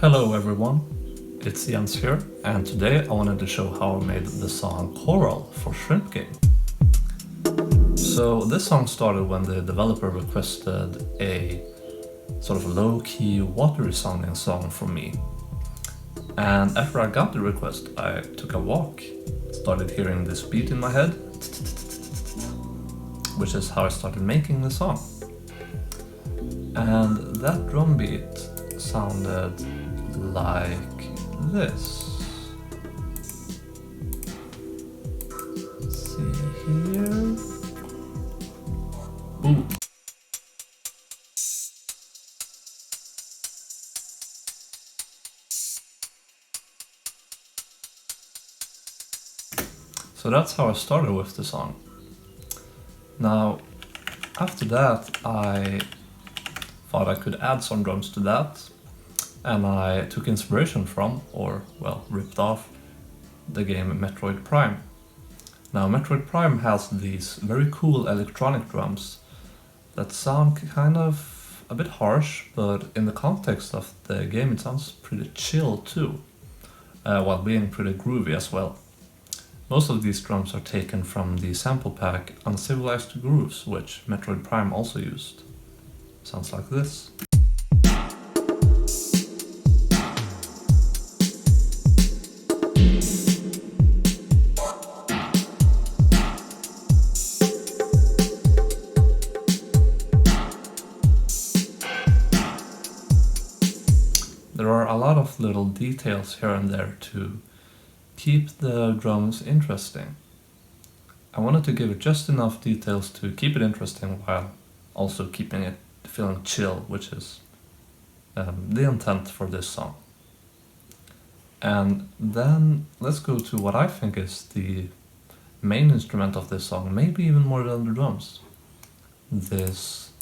Hello everyone, it's Jens here, and today I wanted to show how I made the song Coral for Shrimp Game. So this song started when the developer requested a sort of low-key, watery sounding song from me. And after I got the request, I took a walk, started hearing this beat in my head, which is how I started making the song. And that drum beat sounded like this. Let's see here. Ooh. So that's how I started with the song. Now, after that, I thought I could add some drums to that, and I took inspiration from, or well, ripped off, the game Metroid Prime. Now, Metroid Prime has these very cool electronic drums that sound kind of a bit harsh, but in the context of the game it sounds pretty chill too, while being pretty groovy as well. Most of these drums are taken from the sample pack Uncivilized Grooves, which Metroid Prime also used. Sounds like this. There are a lot of little details here and there to keep the drums interesting. I wanted to give it just enough details to keep it interesting while also keeping it feeling chill, which is the intent for this song. And then let's go to what I think is the main instrument of this song, maybe even more than the drums. This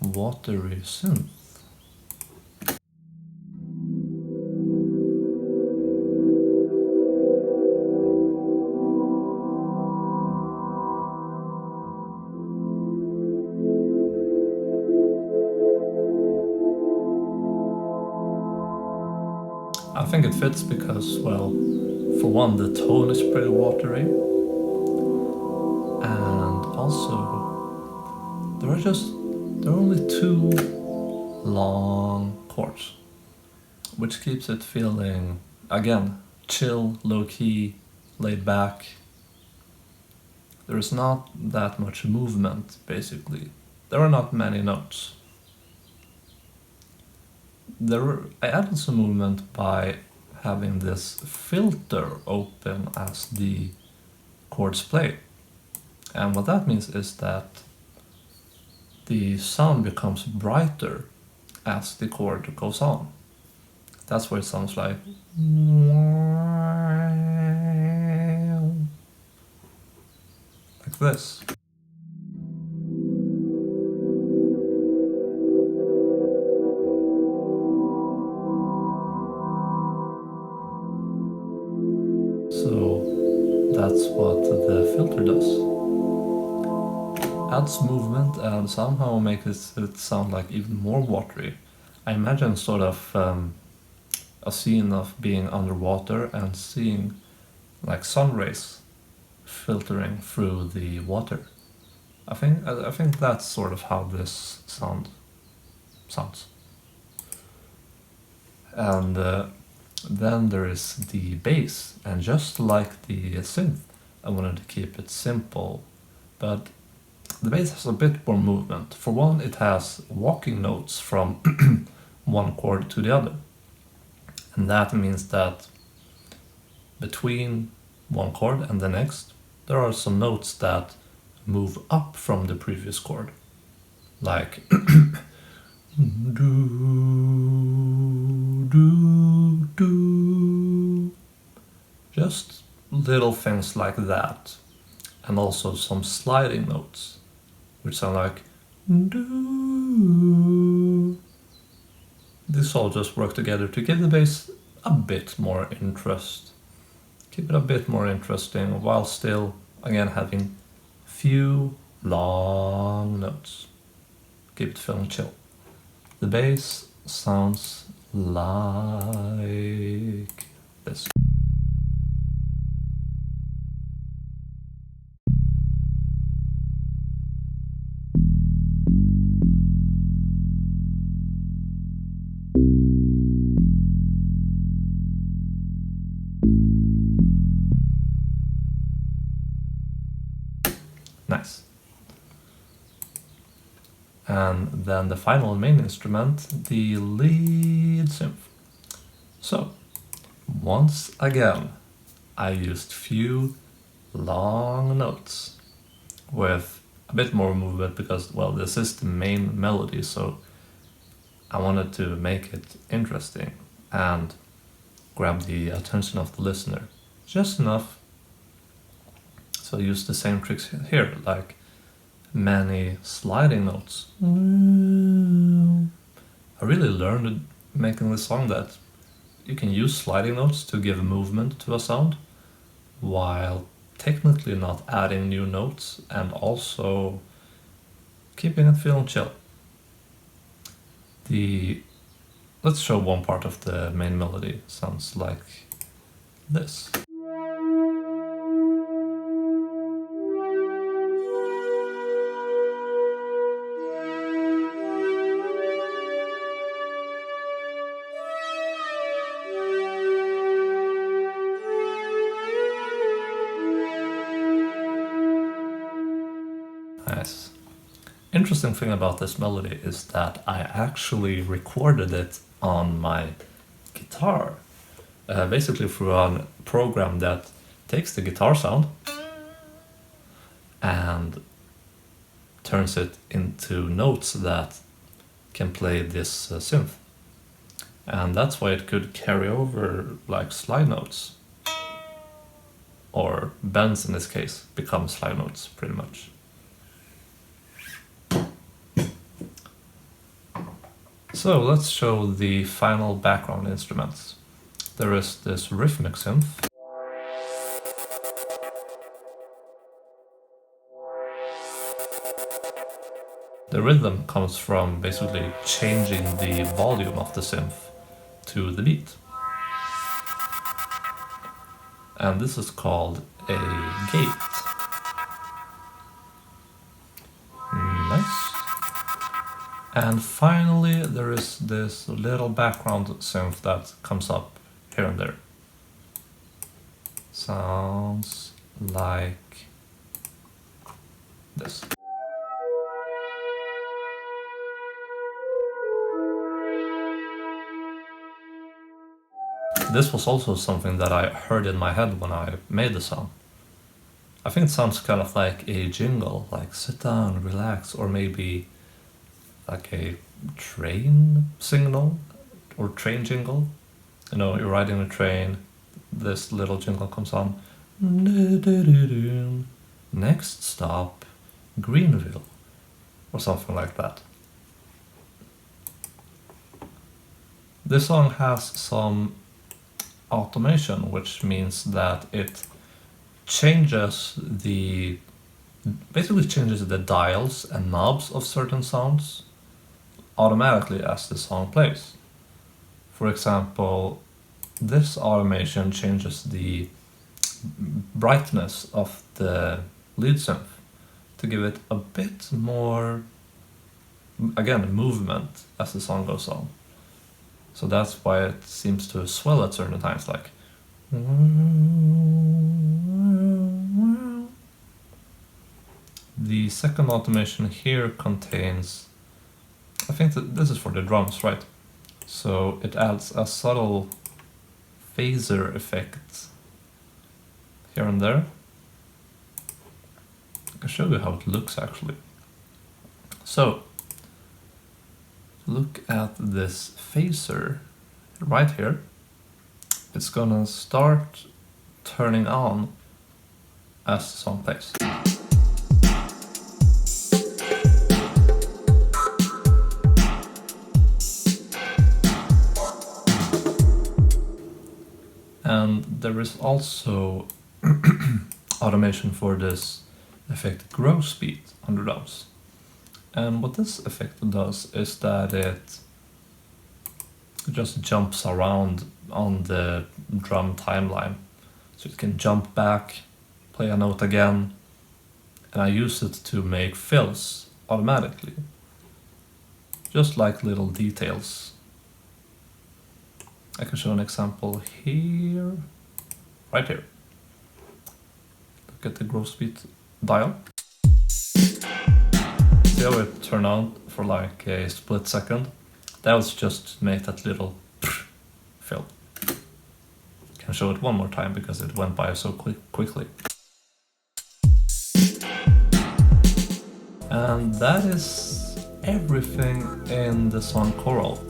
watery synth. I think it fits because, well, for one, the tone is pretty watery, and also there are only two long chords, which keeps it feeling, again, chill, low-key, laid back. There is not that much movement, basically. There are not many notes. I added some movement by having this filter open as the chords play. And what that means is that the sound becomes brighter as the chord goes on. That's where it sounds like this. So that's what the filter does. Adds movement and somehow makes it sound like even more watery. I imagine sort of a scene of being underwater and seeing like sun rays filtering through the water. I think that's sort of how this sounds. And then there is the bass, and just like the synth, I wanted to keep it simple, but the bass has a bit more movement. For one, it has walking notes from one chord to the other, and that means that between one chord and the next, there are some notes that move up from the previous chord, like just little things like that, and also some sliding notes, which sound like This all just work together to give the bass a bit more interest. Keep it a bit more interesting while still, again, having few long notes. Keep it feeling chill. The bass sounds like this. Nice. And then the final main instrument, the lead synth. So, once again, I used few long notes with a bit more movement because, well, this is the main melody, so I wanted to make it interesting and grab the attention of the listener just enough. So I used the same tricks here, like many sliding notes. I really learned making this song that you can use sliding notes to give movement to a sound while technically not adding new notes and also keeping it feeling chill. Let's show one part of the main melody. Sounds like this. Nice. Interesting thing about this melody is that I actually recorded it on my guitar. Basically through a program that takes the guitar sound and turns it into notes that can play this synth. And that's why it could carry over like slide notes. Or bends in this case, become slide notes pretty much. So let's show the final background instruments. There is this rhythmic synth. The rhythm comes from basically changing the volume of the synth to the beat. And this is called a gate. Nice. And finally, there is this little background synth that comes up here and there. Sounds like this. This was also something that I heard in my head when I made the song. I think it sounds kind of like a jingle, like sit down, relax, or maybe like a train signal or train jingle. You know, you're riding a train, this little jingle comes on. Next stop, Greenville, or something like that. This song has some automation, which means that it basically changes the dials and knobs of certain sounds automatically as the song plays. For example, this automation changes the brightness of the lead synth to give it a bit more, again, movement as the song goes on. So that's why it seems to swell at certain times, like. The second automation here contains, I think that this is for the drums, right? So it adds a subtle phaser effect here and there. I can show you how it looks actually. So, look at this phaser right here. It's gonna start turning on as the song plays. And there is also automation for this effect grow speed on the drums. And what this effect does is that it It just jumps around on the drum timeline. So it can jump back, play a note again, and I use it to make fills automatically. Just like little details. I can show an example here, right here. Look at the growth speed dial. See how it turned on for like a split second? That was just to make that little fill. Can show it one more time because it went by so quickly. And that is everything in the song Coral.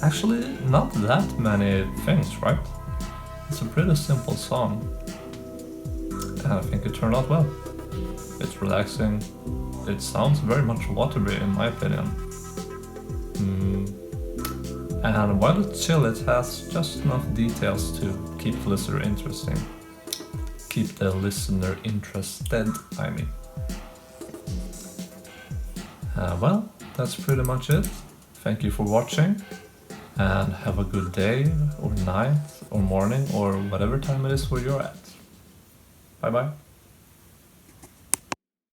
Actually, not that many things, right? It's a pretty simple song. And I think it turned out well. It's relaxing. It sounds very much watery in my opinion. And while it's chill, it has just enough details to keep the listener interesting. Keep the listener interested, I mean. Well, that's pretty much it. Thank you for watching. And have a good day, or night, or morning, or whatever time it is where you're at. Bye bye.